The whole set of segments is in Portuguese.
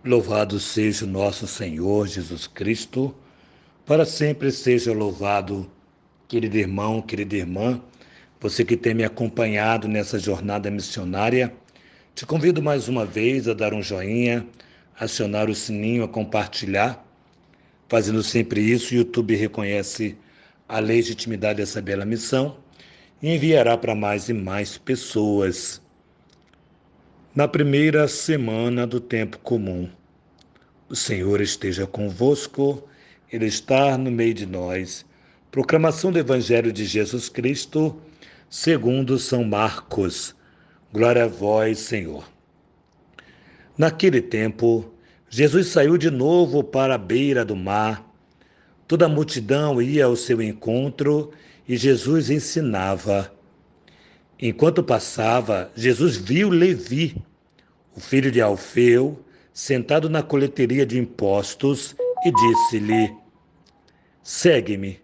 Louvado seja o nosso Senhor Jesus Cristo, para sempre seja louvado, querido irmão, querida irmã, você que tem me acompanhado nessa jornada missionária. Te convido mais uma vez a dar um joinha, acionar o sininho, a compartilhar. Fazendo sempre isso, o YouTube reconhece a legitimidade dessa bela missão e enviará para mais e mais pessoas. Na primeira semana do tempo comum, o Senhor esteja convosco, Ele está no meio de nós. Proclamação do Evangelho de Jesus Cristo, segundo São Marcos. Glória a vós, Senhor. Naquele tempo, Jesus saiu de novo para a beira do mar. Toda a multidão ia ao seu encontro e Jesus ensinava. Enquanto passava, Jesus viu Levi, o filho de Alfeu, sentado na coleteria de impostos, e disse-lhe: Segue-me.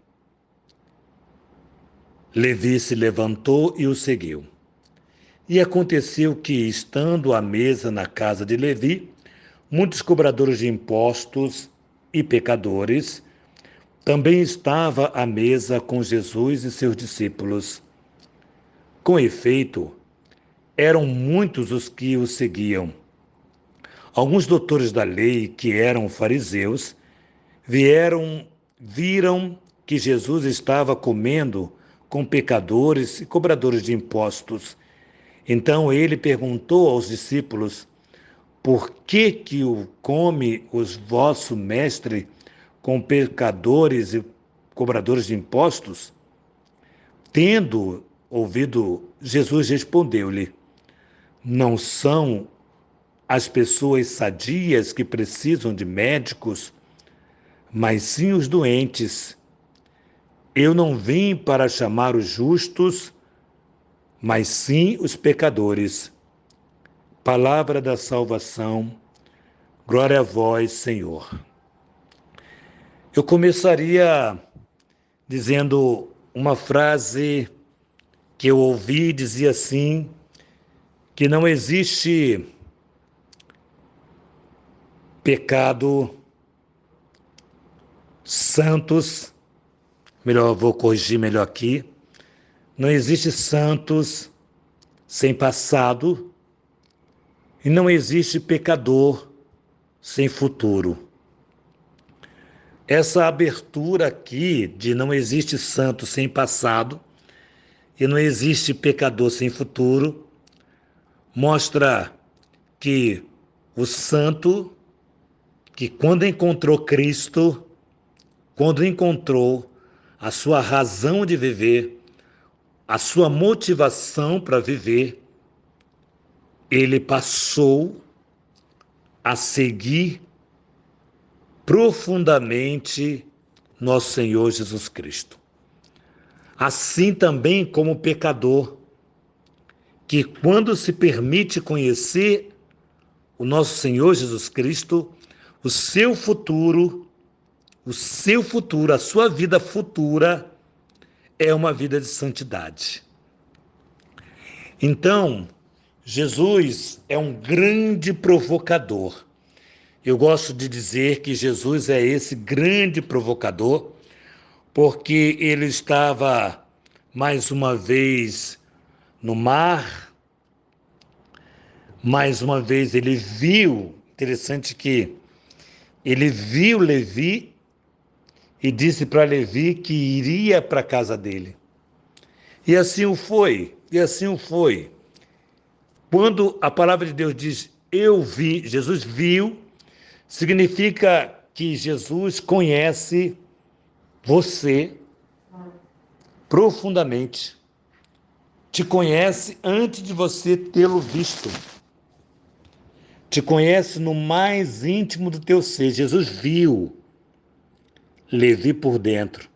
Levi se levantou e o seguiu. E aconteceu que, estando à mesa na casa de Levi, muitos cobradores de impostos e pecadores também estavam à mesa com Jesus e seus discípulos. Com efeito, eram muitos os que o seguiam. Alguns doutores da lei, que eram fariseus, viram que Jesus estava comendo com pecadores e cobradores de impostos. Então ele perguntou aos discípulos: Por que o come o vosso mestre com pecadores e cobradores de impostos? Tendo ouvido, Jesus respondeu-lhe: Não são as pessoas sadias que precisam de médicos, mas sim os doentes. Eu não vim para chamar os justos, mas sim os pecadores. Palavra da salvação, glória a vós, Senhor. Eu começaria dizendo uma frase que eu ouvi, dizia assim, que não existe pecado santos, vou corrigir melhor aqui, não existe santos sem passado e não existe pecador sem futuro. Essa abertura aqui de não existe santo sem passado e não existe pecador sem futuro mostra que o santo, que quando encontrou Cristo, quando encontrou a sua razão de viver, a sua motivação para viver, ele passou a seguir profundamente nosso Senhor Jesus Cristo. Assim também como o pecador, que quando se permite conhecer o nosso Senhor Jesus Cristo, o seu futuro, a sua vida futura é uma vida de santidade. Então, Jesus é um grande provocador. Eu gosto de dizer que Jesus é esse grande provocador, porque ele estava mais uma vez no mar, mais uma vez ele viu, interessante que ele viu Levi e disse para Levi que iria para a casa dele. E assim o foi, Quando a palavra de Deus diz, eu vi, Jesus viu, significa que Jesus conhece você profundamente. Te conhece antes de você tê-lo visto. Te conhece no mais íntimo do teu ser. Jesus viu Levi por dentro.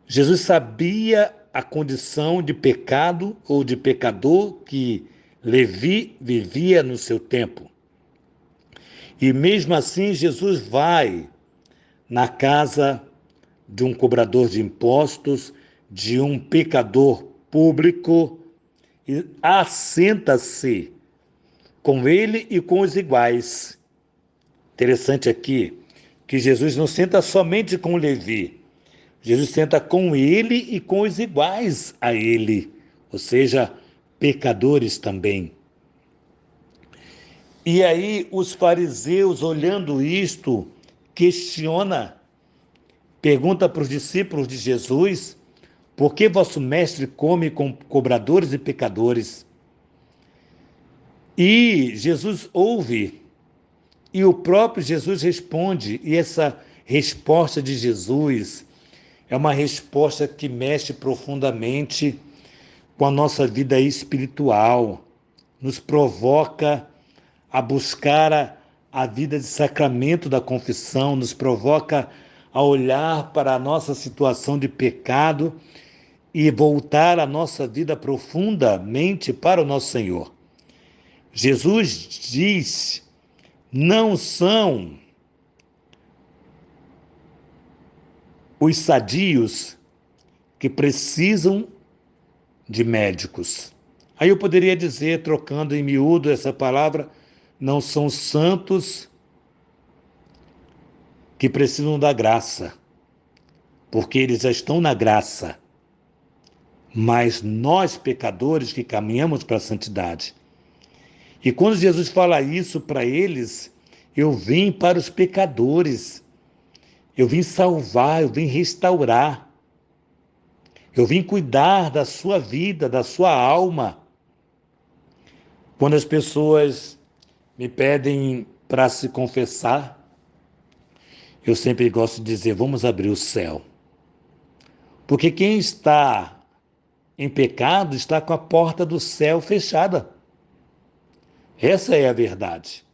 Jesus sabia a condição de pecado ou de pecador que Levi vivia no seu tempo. E mesmo assim, Jesus vai na casa de um cobrador de impostos, de um pecador público, e assenta-se com ele e com os iguais. Interessante aqui que Jesus não senta somente com Levi, Jesus senta com ele e com os iguais a ele, ou seja, pecadores também. E aí os fariseus, olhando isto, pergunta para os discípulos de Jesus, por que vosso mestre come com cobradores e pecadores? E Jesus ouve, e o próprio Jesus responde, e essa resposta de Jesus é uma resposta que mexe profundamente com a nossa vida espiritual, nos provoca a buscar a vida de sacramento da confissão, nos provoca a olhar para a nossa situação de pecado e voltar a nossa vida profundamente para o nosso Senhor. Jesus diz: não são os sadios que precisam de médicos. Aí eu poderia dizer, trocando em miúdo essa palavra, não são os santos que precisam da graça, porque eles já estão na graça. Mas nós, pecadores, que caminhamos para a santidade. E quando Jesus fala isso para eles, eu vim para os pecadores, eu vim salvar, eu vim restaurar, eu vim cuidar da sua vida, da sua alma. Quando as pessoas me pedem para se confessar, eu sempre gosto de dizer, vamos abrir o céu. Porque quem está em pecado está com a porta do céu fechada. Essa é a verdade.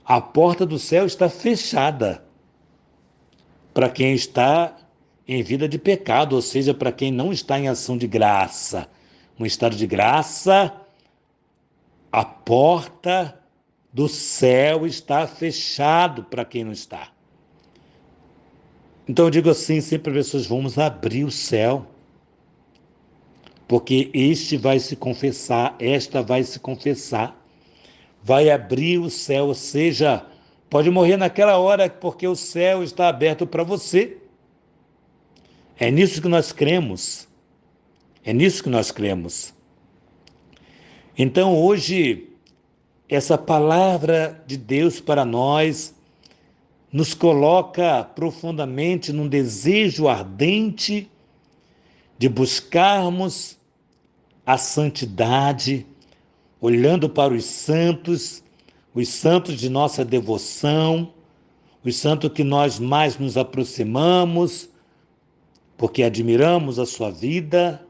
A porta do céu está fechada para quem está em vida de pecado, ou seja, para quem não está em ação de graça. Um estado de graça, a porta do céu está fechado para quem não está. Então eu digo assim, sempre pessoas, vamos abrir o céu, porque este vai se confessar, esta vai se confessar, vai abrir o céu, ou seja, pode morrer naquela hora porque o céu está aberto para você. É nisso que nós cremos. É nisso que nós cremos. Então hoje, essa palavra de Deus para nós nos coloca profundamente num desejo ardente de buscarmos a santidade, olhando para os santos de nossa devoção, os santos que nós mais nos aproximamos, porque admiramos a sua vida,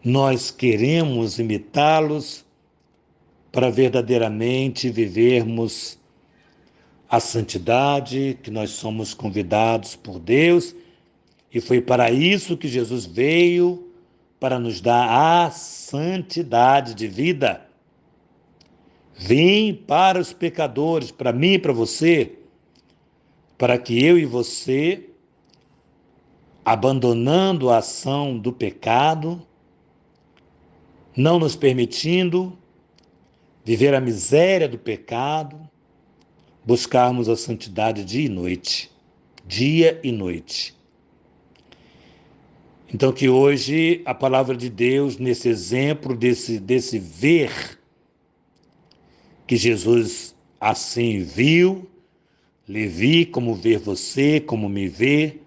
nós queremos imitá-los para verdadeiramente vivermos a santidade que nós somos convidados por Deus, e foi para isso que Jesus veio, para nos dar a santidade de vida. Vim para os pecadores, para mim e para você, para que eu e você, abandonando a ação do pecado, não nos permitindo viver a miséria do pecado, buscarmos a santidade dia e noite. Então que hoje a palavra de Deus, nesse exemplo, desse ver, que Jesus assim viu, Levi, como ver você, como me vê,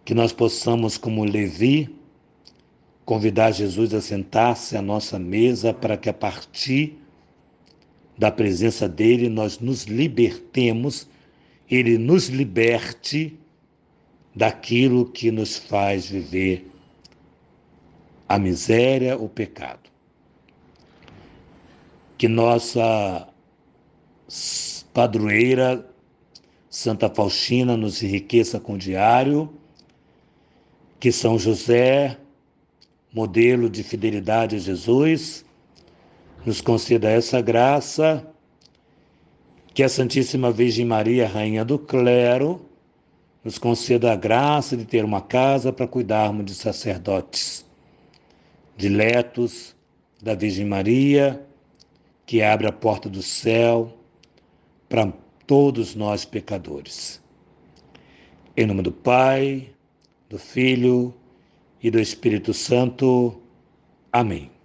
que nós possamos, como Levi, convidar Jesus a sentar-se à nossa mesa para que a partir da presença dele nós nos libertemos, ele nos liberte daquilo que nos faz viver a miséria, o pecado. Que nossa padroeira Santa Faustina nos enriqueça com o diário, que São José, modelo de fidelidade a Jesus, nos conceda essa graça, que a Santíssima Virgem Maria, Rainha do Clero, nos conceda a graça de ter uma casa para cuidarmos de sacerdotes diletos da Virgem Maria, que abre a porta do céu para todos nós pecadores. Em nome do Pai, do Filho e do Espírito Santo. Amém.